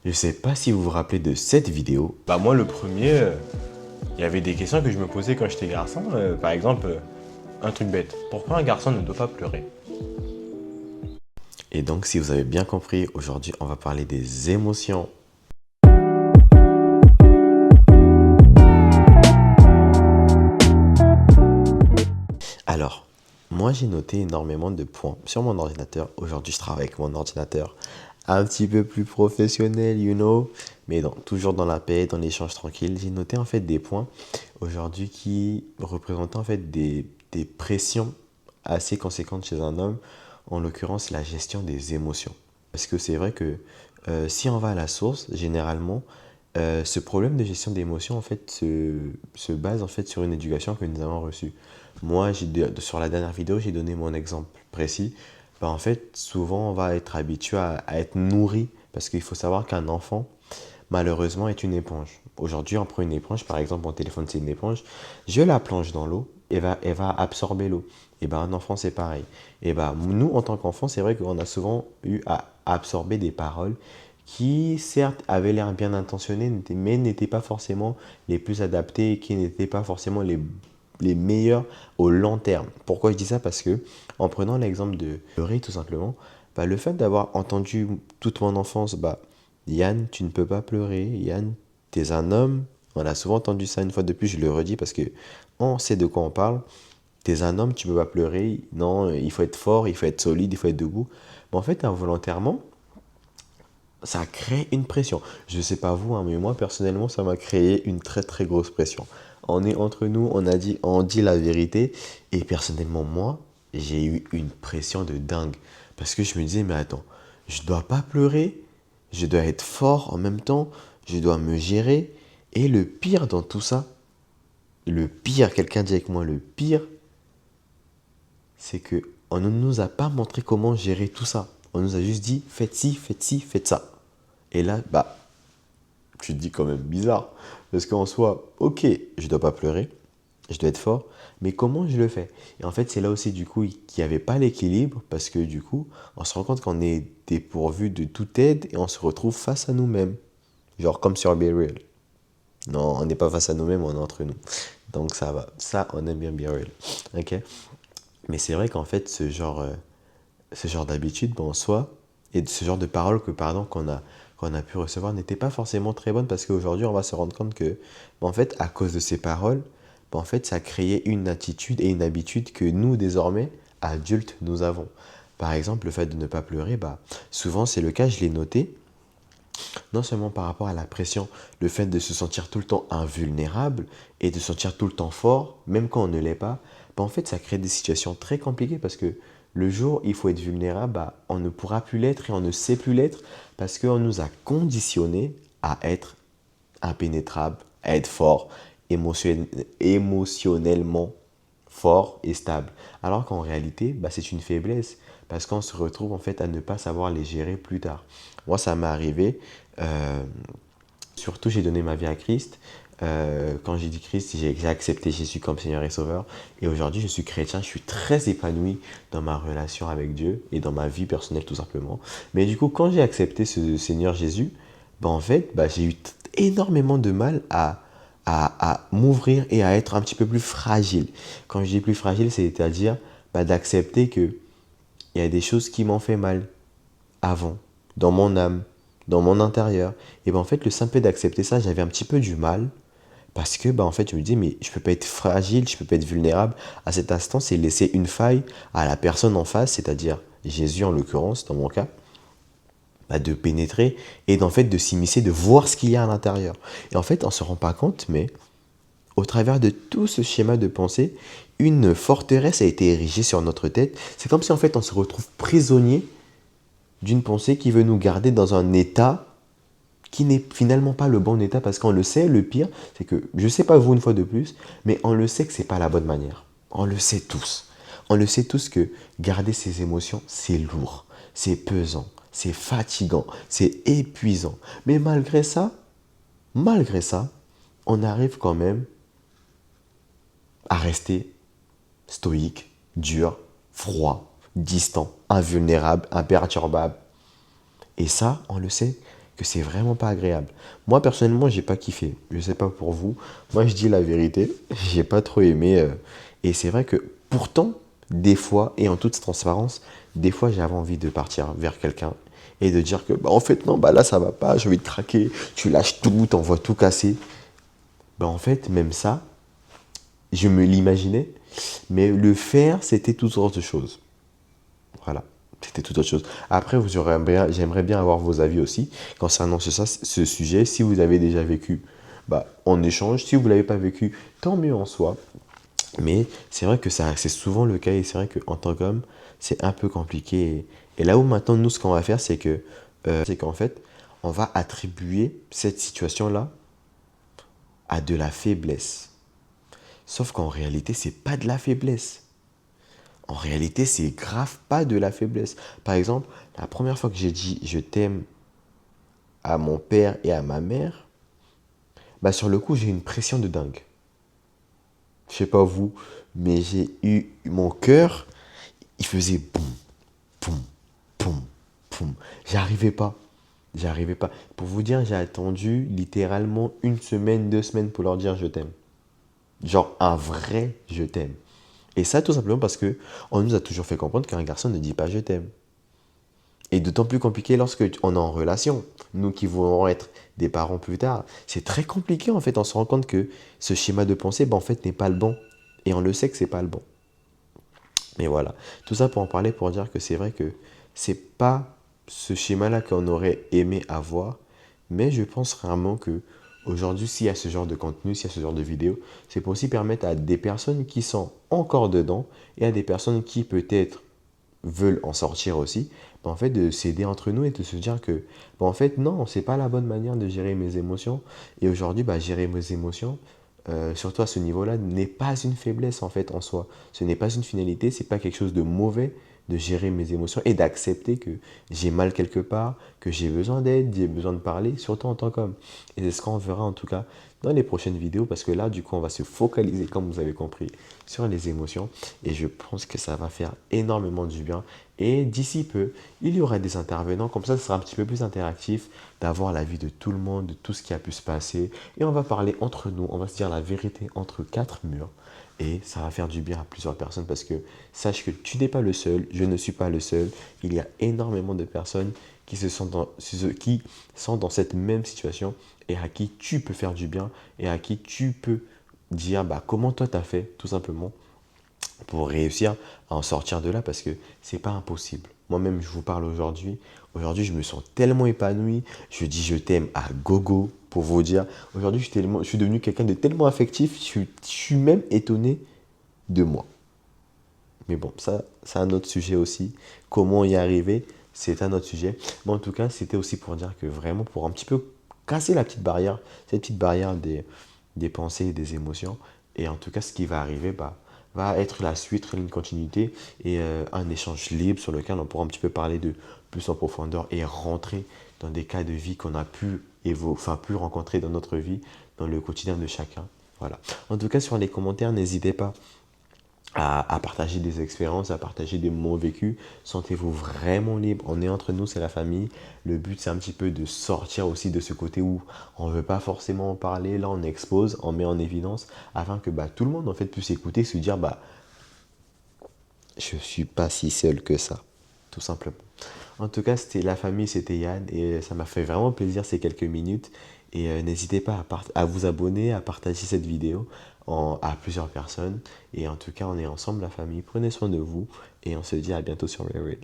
Je sais pas si vous vous rappelez de cette vidéo. Bah moi le premier, il y avait des questions que je me posais quand j'étais garçon. Par exemple, un truc bête. Pourquoi un garçon ne doit pas pleurer? Et donc si vous avez bien compris, aujourd'hui on va parler des émotions. Alors, moi j'ai noté énormément de points sur mon ordinateur. Aujourd'hui je travaille avec mon ordinateur un petit peu plus professionnel, mais toujours dans la paix, dans l'échange tranquille. J'ai noté en fait des points aujourd'hui qui représentaient en fait des pressions assez conséquentes chez un homme, en l'occurrence la gestion des émotions. Parce que c'est vrai que si on va à la source, généralement, ce problème de gestion d'émotions en fait se base en fait sur une éducation que nous avons reçue. Moi, sur la dernière vidéo, j'ai donné mon exemple précis. Ben, en fait, souvent, on va être habitué à être nourri parce qu'il faut savoir qu'un enfant, malheureusement, est une éponge. Aujourd'hui, on prend une éponge, par exemple, mon téléphone, c'est une éponge. Je la plonge dans l'eau et elle va absorber l'eau. Et ben, un enfant, c'est pareil. Et ben, nous, en tant qu'enfants, c'est vrai qu'on a souvent eu à absorber des paroles qui, certes, avaient l'air bien intentionnées, mais n'étaient pas forcément les plus adaptées et qui n'étaient pas forcément les meilleurs au long terme. Pourquoi je dis ça? Parce que, en prenant l'exemple de pleurer, tout simplement, bah, le fait d'avoir entendu toute mon enfance, bah, Yann, tu ne peux pas pleurer. Yann, t'es un homme. On a souvent entendu ça une fois de plus, je le redis parce que on sait de quoi on parle. T'es un homme, tu peux pas pleurer. Non, il faut être fort, il faut être solide, il faut être debout. Mais en fait, involontairement, ça crée une pression. Je sais pas vous, hein, mais moi, personnellement, ça m'a créé une très très grosse pression. On est entre nous, on dit la vérité. Et personnellement, moi, j'ai eu une pression de dingue. Parce que je me disais, mais attends, je dois pas pleurer, je dois être fort en même temps, je dois me gérer. Et le pire dans tout ça, le pire, quelqu'un dit avec moi, le pire, c'est que on ne nous a pas montré comment gérer tout ça. On nous a juste dit, faites ci, faites ci, faites ça. Et là, bah, tu te dis quand même bizarre. Parce qu'en soi, ok, je dois pas pleurer, je dois être fort, mais comment je le fais? Et en fait, c'est là aussi du coup qu'il n'y avait pas l'équilibre, parce que du coup, on se rend compte qu'on est dépourvu de toute aide et on se retrouve face à nous-mêmes. Genre comme sur Be Real. Non, on n'est pas face à nous-mêmes, on est entre nous. Donc ça va. Ça, on aime bien Be Real. Ok? Mais c'est vrai qu'en fait, ce genre d'habitude, bon, en soi, et ce genre de paroles qu'on a pu recevoir n'étaient pas forcément très bonnes parce qu'aujourd'hui, on va se rendre compte que, en fait, à cause de ces paroles, en fait, ça a créé une attitude et une habitude que nous, désormais, adultes, nous avons. Par exemple, le fait de ne pas pleurer, bah, souvent, c'est le cas, je l'ai noté, non seulement par rapport à la pression, le fait de se sentir tout le temps invulnérable et de se sentir tout le temps fort, même quand on ne l'est pas, bah en fait, ça crée des situations très compliquées parce que le jour où il faut être vulnérable, bah, on ne pourra plus l'être et on ne sait plus l'être parce qu'on nous a conditionnés à être impénétrable, à être fort, émotionnellement fort et stable. Alors qu'en réalité, bah, c'est une faiblesse parce qu'on se retrouve en fait à ne pas savoir les gérer plus tard. Moi, ça m'est arrivé. euh, Surtout, j'ai donné ma vie à Christ. Quand j'ai dit Christ, j'ai accepté Jésus comme Seigneur et Sauveur. Et aujourd'hui, je suis chrétien. Je suis très épanoui dans ma relation avec Dieu et dans ma vie personnelle, tout simplement. Mais du coup, quand j'ai accepté ce Seigneur Jésus, bah, en fait, bah, j'ai eu énormément de mal à m'ouvrir et à être un petit peu plus fragile. Quand je dis plus fragile, c'est-à-dire bah, d'accepter que il y a des choses qui m'ont fait mal avant, dans mon âme, dans mon intérieur. Et ben en fait, le simple fait d'accepter ça, j'avais un petit peu du mal. Parce que, bah, en fait, je me dis, mais je peux pas être fragile, je peux pas être vulnérable. À cet instant, c'est laisser une faille à la personne en face, c'est-à-dire Jésus en l'occurrence, dans mon cas, bah, de pénétrer et d'en fait de s'immiscer, de voir ce qu'il y a à l'intérieur. Et en fait, on se rend pas compte, mais au travers de tout ce schéma de pensée, une forteresse a été érigée sur notre tête. C'est comme si en fait on se retrouve prisonnier d'une pensée qui veut nous garder dans un état qui n'est finalement pas le bon état parce qu'on le sait, le pire, c'est que, je ne sais pas vous une fois de plus, mais on le sait que c'est pas la bonne manière. On le sait tous. On le sait tous que garder ses émotions, c'est lourd, c'est pesant, c'est fatigant, c'est épuisant. Mais malgré ça, on arrive quand même à rester stoïque, dur, froid, distant, invulnérable, imperturbable. Et ça, on le sait que c'est vraiment pas agréable. Moi, personnellement, j'ai pas kiffé. Je sais pas pour vous. Moi, je dis la vérité. J'ai pas trop aimé. Et c'est vrai que pourtant, des fois, et en toute transparence, des fois, j'avais envie de partir vers quelqu'un et de dire que, bah, en fait, non, bah là, ça va pas, j'ai envie de craquer. Tu lâches tout, t'envoies tout casser. Bah, en fait, même ça, je me l'imaginais. Mais le faire, c'était toute autre chose. Voilà, c'était toute autre chose. Après, j'aimerais bien avoir vos avis aussi concernant ce sujet. Si vous avez déjà vécu, bah, on échange. Si vous ne l'avez pas vécu, tant mieux en soi. Mais c'est vrai que c'est souvent le cas et c'est vrai qu'en tant qu'homme, c'est un peu compliqué. Et là où maintenant, nous, ce qu'on va faire, c'est qu'en fait, on va attribuer cette situation-là à de la faiblesse. Sauf qu'en réalité, c'est pas de la faiblesse. En réalité, c'est grave pas de la faiblesse. Par exemple, la première fois que j'ai dit je t'aime à mon père et à ma mère, bah sur le coup, j'ai eu une pression de dingue. Je sais pas vous, mais j'ai eu mon cœur, il faisait boum, boum, boum, boum. J'arrivais pas. J'arrivais pas. Pour vous dire, j'ai attendu littéralement une semaine, 2 semaines pour leur dire je t'aime. Genre un vrai je t'aime. Et ça, tout simplement parce que on nous a toujours fait comprendre qu'un garçon ne dit pas je t'aime. Et d'autant plus compliqué lorsque on est en relation. Nous qui voulons être des parents plus tard, c'est très compliqué en fait. On se rend compte que ce schéma de pensée, ben, en fait, n'est pas le bon. Et on le sait que c'est pas le bon. Mais voilà, tout ça pour en parler, pour dire que c'est vrai que c'est pas ce schéma-là qu'on aurait aimé avoir, mais je pense vraiment que aujourd'hui, s'il y a ce genre de contenu, s'il y a ce genre de vidéo, c'est pour aussi permettre à des personnes qui sont encore dedans et à des personnes qui peut-être veulent en sortir aussi, ben en fait de s'aider entre nous et de se dire que ben en fait non, c'est pas la bonne manière de gérer mes émotions. Et aujourd'hui, bah, gérer mes émotions, surtout à ce niveau-là, n'est pas une faiblesse en fait en soi. Ce n'est pas une finalité, c'est pas quelque chose de mauvais de gérer mes émotions et d'accepter que j'ai mal quelque part, que j'ai besoin d'aide, j'ai besoin de parler, surtout en tant qu'homme. Et c'est ce qu'on verra en tout cas dans les prochaines vidéos, parce que là, du coup, on va se focaliser, comme vous avez compris, sur les émotions. Et je pense que ça va faire énormément du bien. Et d'ici peu, il y aura des intervenants, comme ça, ce sera un petit peu plus interactif, d'avoir l'avis de tout le monde, de tout ce qui a pu se passer. Et on va parler entre nous, on va se dire la vérité entre quatre murs. Et ça va faire du bien à plusieurs personnes parce que sache que tu n'es pas le seul, je ne suis pas le seul. Il y a énormément de personnes qui sont dans cette même situation et à qui tu peux faire du bien et à qui tu peux dire bah, comment toi tu as fait tout simplement pour réussir à en sortir de là parce que c'est pas impossible. Moi-même, je vous parle aujourd'hui. Aujourd'hui, je me sens tellement épanoui. Je dis je t'aime à gogo pour vous dire. Aujourd'hui, je suis devenu quelqu'un de tellement affectif. Je suis même étonné de moi. Mais bon, ça, c'est un autre sujet aussi. Comment y arriver, c'est un autre sujet. Mais en tout cas, c'était aussi pour dire que vraiment, pour un petit peu casser la petite barrière, cette petite barrière des pensées et des émotions. Et en tout cas, ce qui va arriver, bah, va être la suite, une continuité et un échange libre sur lequel on pourra un petit peu parler de plus en profondeur et rentrer dans des cas de vie qu'on a pu rencontrer dans notre vie, dans le quotidien de chacun. Voilà. En tout cas, sur les commentaires, n'hésitez pas à partager des expériences, à partager des moments vécus. Sentez-vous vraiment libre. On est entre nous, c'est la famille. Le but, c'est un petit peu de sortir aussi de ce côté où on ne veut pas forcément en parler. Là, on expose, on met en évidence afin que bah, tout le monde en fait puisse écouter, se dire bah, je ne suis pas si seul que ça, tout simplement. En tout cas, c'était la famille, c'était Yann et ça m'a fait vraiment plaisir ces quelques minutes. Et n'hésitez pas à vous abonner, à partager cette vidéo à plusieurs personnes. Et en tout cas, on est ensemble, la famille. Prenez soin de vous et on se dit à bientôt sur Real.